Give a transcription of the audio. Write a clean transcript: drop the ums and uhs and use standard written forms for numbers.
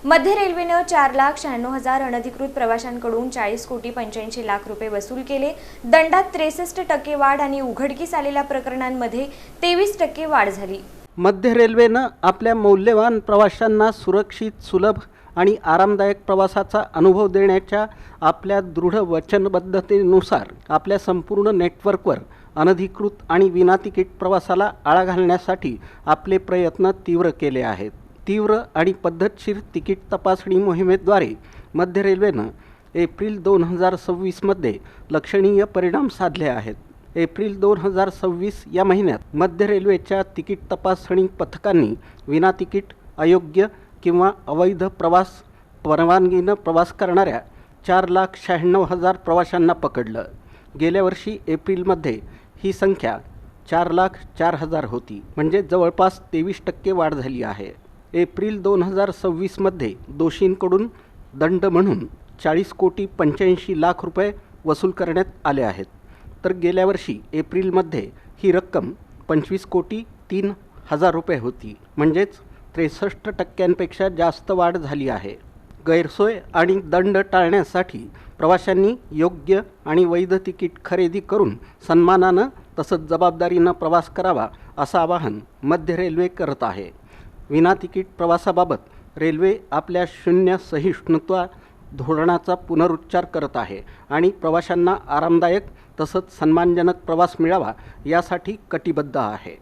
मध्य रेल्वेनं 4,96,000 अनधिकृत प्रवाशांकडून 40,85,00,000 रुपये वसूल केले। दंडात 63% वाढ आणि उघडकीस आलेल्या प्रकरणांमध्ये 23% वाढ झाली। मध्य रेल्वेनं आपल्या मौल्यवान प्रवाशांना सुरक्षित, सुलभ आणि आरामदायक प्रवासाचा अनुभव देण्याच्या आपल्या दृढ वचनबद्धतेनुसार आपल्या संपूर्ण नेटवर्कवर अनधिकृत आणि विनातिकीट प्रवासाला आळा घालण्यासाठी आपले प्रयत्न तीव्र केले आहेत। तीव्र आणि पद्धतशीर तिकीट तपासणी मोहिमेद्वारे मध्य रेल्वेनं एप्रिल 2026 मध्ये लक्षणीय परिणाम साधले आहेत। एप्रिल 2026 या महिन्यात मध्य रेल्वेच्या तिकीट तपासणी पथकांनी विनातिकीट, अयोग्य किंवा अवैध प्रवास परवानगीनं प्रवास करणाऱ्या 4,96,000 प्रवाशांना पकडलं। गेल्या वर्षी एप्रिलमध्ये ही संख्या 4,04,000 होती, म्हणजे जवळपास 23% वाढ झाली आहे। एप्रिल 2026 मध्ये दोषींकडून दंड म्हणून 40,85,00,000 रुपये वसूल करण्यात आले आहेत, तर गेल्या वर्षी एप्रिलमध्ये ही रक्कम 25,03,00,000 रुपये होती, म्हणजेच 63% जास्त वाढ झाली आहे। गैरसोय आणि दंड टाळण्यासाठी प्रवाशांनी योग्य आणि वैध तिकीट खरेदी करून सन्मानानं तसंच जबाबदारीनं प्रवास करावा, असं आवाहन मध्य रेल्वे करत आहे। विनातिकीट प्रवासाबाबत रेल्वे आपल्या शून्य सहिष्णुता धोरणाचा पुनरुच्चार करत आहे आणि प्रवाशांना आरामदायक तसंच सन्मानजनक प्रवास मिळावा यासाठी कटिबद्ध आहे।